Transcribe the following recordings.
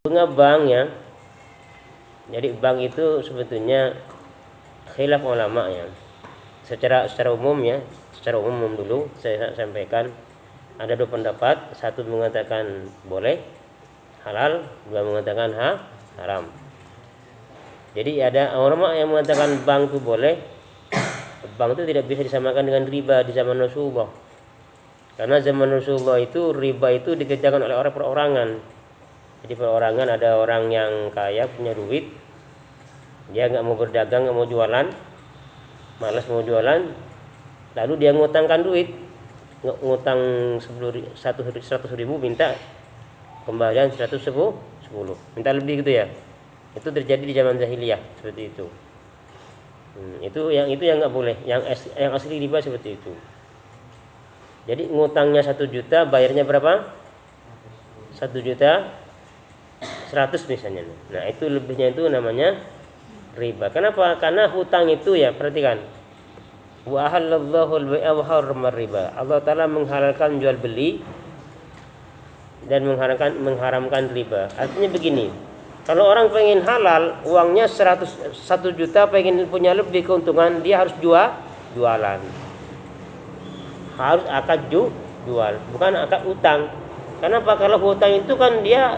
bunga bank ya. Jadi bank itu sebetulnya khilaf ulama ya. Secara umum ya, secara umum dulu saya sampaikan ada dua pendapat. Satu mengatakan boleh halal, dua mengatakan haram. Jadi ada ulama yang mengatakan bank itu boleh. Bank itu tidak bisa disamakan dengan riba di zaman Rasulullah. Karena zaman Rasulullah itu riba itu dikerjakan oleh orang perorangan. Jadi perorangan, ada orang yang kaya punya duit, dia nggak mau berdagang, nggak mau jualan, malas mau jualan, lalu dia ngutangkan duit, ngutang 100 ribu, minta kembalian 110, minta lebih gitu ya. Itu terjadi di zaman jahiliyah seperti itu. Itu yang nggak boleh, yang asli riba seperti itu. Jadi ngutangnya 1 juta, bayarnya berapa? 1.100.000 misalnya. Nah itu lebihnya itu namanya riba. Kenapa? Karena hutang itu ya, perhatikan. Wa ahallallahu al-bai'a wa harrama riba. Allah Ta'ala menghalalkan jual beli dan mengharamkan riba. Artinya begini, kalau orang pengen halal, uangnya 1 juta, pengen punya lebih keuntungan, dia harus jualan. Harus akad jual, bukan akad utang. Kenapa? Kalau hutang itu kan dia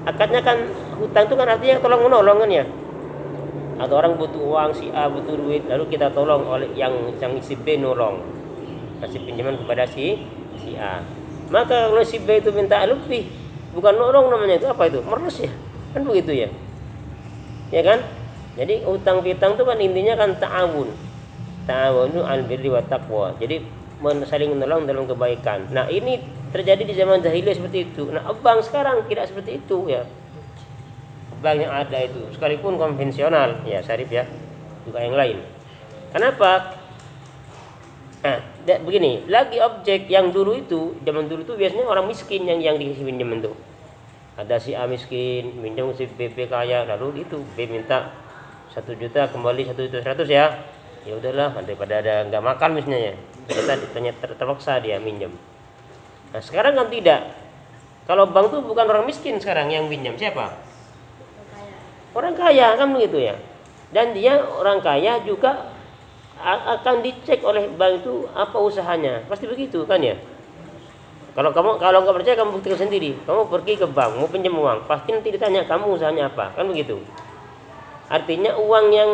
akadnya kan, hutang itu kan artinya tolong menolong kan ya. Atau orang butuh uang, si A butuh duit, lalu kita tolong oleh yang si B nolong, kasih pinjaman kepada si A. Maka kalau si B itu minta lebih, bukan nolong namanya, itu apa itu? Meres ya, kan begitu ya. Ya kan? Jadi utang piutang itu kan intinya kan ta'awun itu al-birri wa taqwa. Jadi saling menolong dalam kebaikan. Nah ini terjadi di zaman jahiliyah seperti itu. Nah bank sekarang tidak seperti itu ya. Bank yang ada itu sekalipun konvensional ya, syarif ya, juga yang lain. Kenapa? Nah begini, lagi objek yang dulu itu, zaman dulu itu biasanya orang miskin yang dikasih pinjaman itu. Ada si A miskin, pinjam si B kaya, lalu itu B minta 1 juta, kembali 1.100.000 ya. Ya udahlah, daripada ada nggak makan misalnya ya, ternyata terpaksa dia minjam. Nah sekarang kan tidak. Kalau bank tuh bukan orang miskin sekarang yang pinjam, siapa? Orang kaya kan begitu ya. Dan dia orang kaya juga akan dicek oleh bank itu apa usahanya, pasti begitu kan ya. Kalau nggak percaya, kamu buktikan sendiri. Kamu pergi ke bank mau pinjam uang, pasti nanti ditanya kamu usahanya apa, kan begitu. Artinya uang yang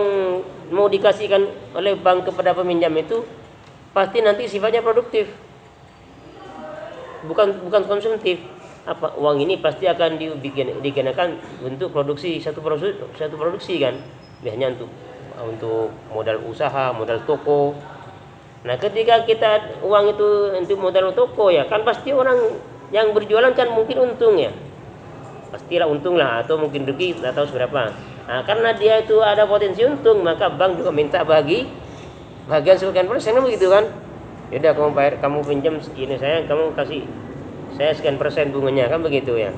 mau dikasihkan oleh bank kepada peminjam itu pasti nanti sifatnya produktif, bukan konsumtif. Apa uang ini pasti akan digunakan untuk produksi satu produksi kan, biasanya untuk modal usaha, modal toko. Nah ketika kita uang itu untuk modal toko ya kan, pasti orang yang berjualan kan mungkin untung ya, pastilah untung lah, atau mungkin rugi tidak tahu seberapa. Nah karena dia itu ada potensi untung, maka bank juga minta bagian sekian persen begitu kan. Yaudah kamu pinjam ini saya, kamu kasih saya sekian persen bunganya, kan begitu ya.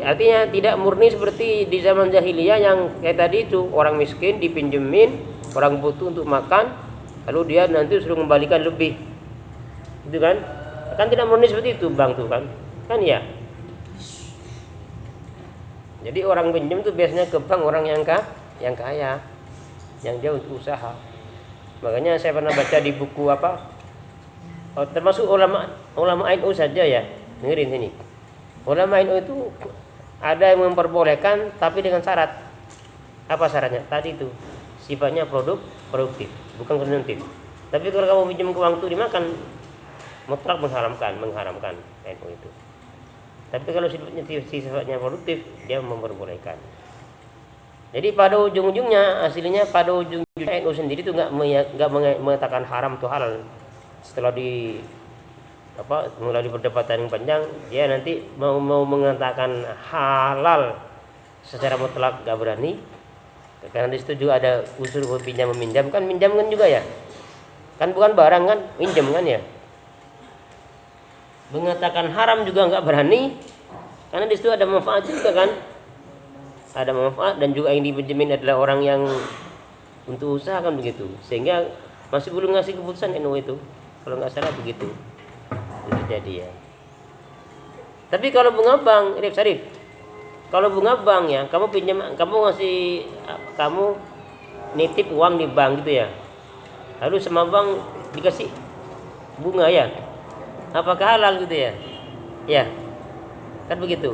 Artinya tidak murni seperti di zaman jahiliyah yang kayak tadi itu, orang miskin dipinjemin, orang butuh untuk makan, lalu dia nanti suruh kembalikan lebih, itu kan tidak murni seperti itu bank tuh kan ya. Jadi orang pinjam itu biasanya ke bank orang yang kaya, yang dia untuk usaha. Makanya saya pernah baca di buku termasuk ulama NU saja ya, dengerin sini. Ulama NU itu ada yang memperbolehkan tapi dengan syarat. Apa syaratnya? Tadi itu sifatnya produktif, bukan konsumtif. Tapi kalau kamu pinjam uang itu dimakan, mutlak mengharamkan NU itu. Tapi kalau sifatnya produktif, dia memperbolehkan. Jadi pada ujung-ujungnya, aslinya pada ujung-ujungnya NU sendiri itu nggak mengatakan haram atau halal. Setelah melalui perdebatan yang panjang, dia nanti mau mengatakan halal secara mutlak nggak berani. Karena di situ juga ada unsur pinjam meminjam, kan minjam kan juga ya. Kan bukan barang kan, minjam kan ya. Mengatakan haram juga nggak berani, karena di situ ada manfaat juga kan, ada manfaat, dan juga yang dipinjemin adalah orang yang untuk usaha kan begitu, sehingga masih belum ngasih keputusan NU itu, kalau nggak salah begitu itu jadi ya. Tapi kalau bunga bank, Sarif, kalau bunga bank ya, kamu nitip uang di bank gitu ya. Lalu sama bank dikasih bunga ya. Apakah halal gitu ya? Ya. Kan begitu.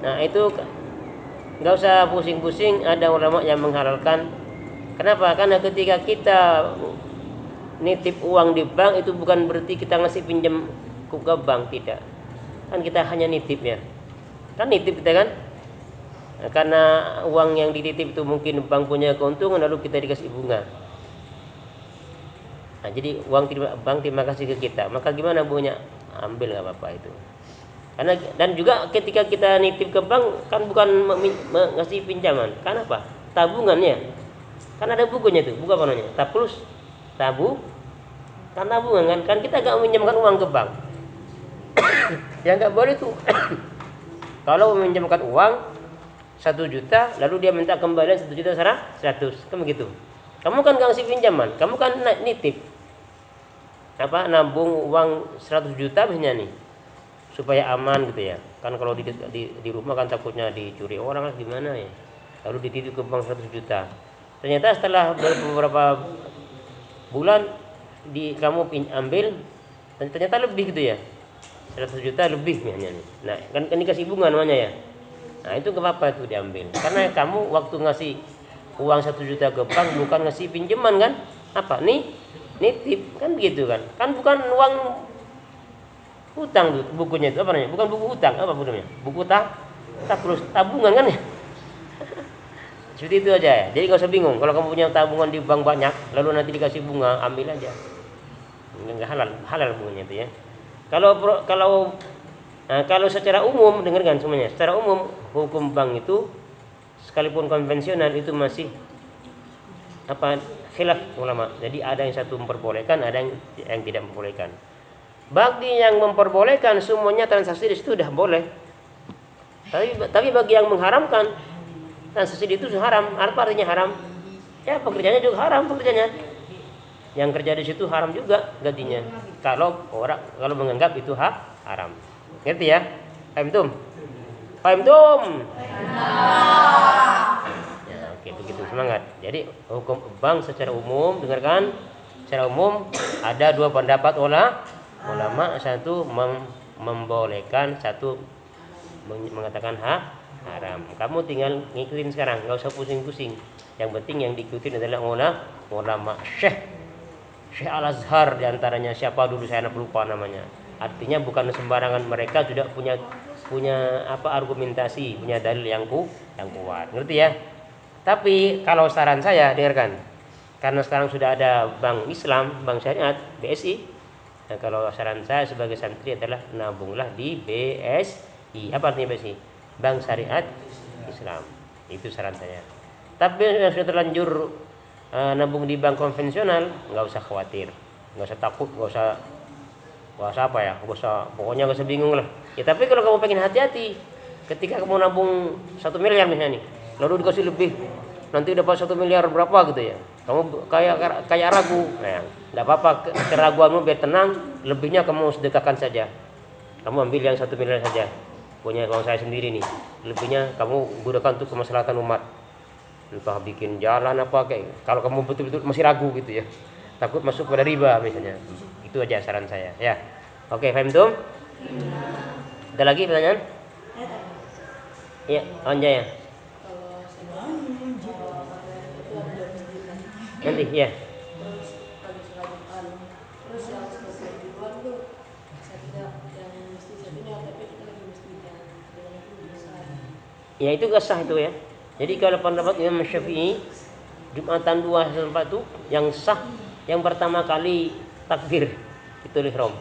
Nah, itu nggak usah pusing-pusing, ada ulama yang menghalalkan. Kenapa? Karena ketika kita nitip uang di bank itu bukan berarti kita ngasih pinjam ke bank, tidak. Kan kita hanya nitip ya. Kan nitip kita kan? Nah, karena uang yang dititip itu mungkin bank punya keuntungan lalu kita dikasih bunga. Nah, jadi uang bank terima kasih ke kita. Maka gimana bunganya? Ambil nggak apa-apa itu. Karena dan juga ketika kita nitip ke bank kan bukan ngasih pinjaman. Kan apa? Tabungannya. Kan ada bukunya itu. Buku apa namanya? Taplus, kan tabungan kan. Kan kita nggak meminjamkan uang ke bank. Yang nggak boleh tuh. Kalau meminjamkan uang 1 juta lalu dia minta kembalian 1 juta 100, kan begitu. Kamu kan nggak ngasih pinjaman, kamu kan nitip nabung uang 100 juta misalnya nih supaya aman gitu ya. Kan kalau di rumah kan takutnya dicuri orang lah gimana ya. Lalu dititip ke bank 100 juta. Ternyata setelah beberapa bulan kamu ambil dan ternyata lebih gitu ya. 100 juta lebih misalnya nih. Nah, kan dikasih bunga namanya ya. Nah, itu gak apa-apa itu diambil. Karena kamu waktu ngasih uang 1 juta ke bank bukan ngasih pinjaman kan? Apa? Nitip kan begitu kan? Kan bukan uang hutang tuh bukunya itu apa namanya? Bukan buku hutang, apa namanya? Buku taplus tabungan kan ya? Seperti itu aja ya. Jadi gak usah bingung. Kalau kamu punya tabungan di bank banyak, lalu nanti dikasih bunga, ambil aja. Enggak halal bunganya itu ya. Kalau secara umum, dengarkan semuanya. Secara umum hukum bank itu sekalipun konvensional itu masih khilaf ulama. Jadi ada yang satu memperbolehkan, ada yang tidak memperbolehkan. Bagi yang memperbolehkan semuanya transaksi di situ sudah boleh. Tapi bagi yang mengharamkan transaksi itu haram. Apa artinya haram? Ya pekerjaannya juga haram pekerjaannya. Yang kerja di situ haram juga gajinya. Kalau menganggap itu haram. Ngerti ya? Paham tum? Ya, oke, begitu semangat. Jadi hukum bank secara umum, dengarkan, secara umum ada 2 pendapat ulama, satu membolehkan, satu mengatakan haram. Kamu tinggal ngikutin sekarang, nggak usah pusing-pusing. Yang penting yang diikutin adalah ulama Syekh Al-Azhar diantaranya, siapa dulu saya lupa namanya. Artinya bukan sembarangan, mereka sudah punya argumentasi, punya dalil yang kuat. Ngerti ya? Tapi kalau saran saya, dengarkan. Karena sekarang sudah ada bank Islam, bank syariat, BSI. Nah, kalau saran saya sebagai santri adalah nabunglah di BSI. Apa artinya BSI? Bank Syariat Islam. Itu saran saya. Tapi yang sudah terlanjur nabung di bank konvensional, nggak usah khawatir, nggak usah takut, nggak usah pokoknya nggak usah bingung lah. Ya tapi kalau kamu pengen hati-hati, ketika kamu nabung 1 miliar misalnya nih, lalu dikasih lebih, nanti dapat 1 miliar berapa gitu ya, kamu kayak ragu, nah nggak apa-apa, keraguanmu biar tenang, lebihnya kamu sedekahkan saja, kamu ambil yang 1 miliar saja, punya kawan saya sendiri nih, lebihnya kamu gunakan untuk kemaslahatan umat. Entah bikin jalan apa kayak. Kalau kamu betul-betul masih ragu gitu ya, takut masuk pada riba misalnya. Itu aja saran saya ya. Oke, paham tuh? Ada lagi pertanyaan? Iya, Anja ya. Nanti ya. Ya itu gak sah itu ya. Jadi kalau pendapat Imam Syafi'i, Jumatan 2 sampai 4 itu yang sah yang pertama kali takbir itu ihram.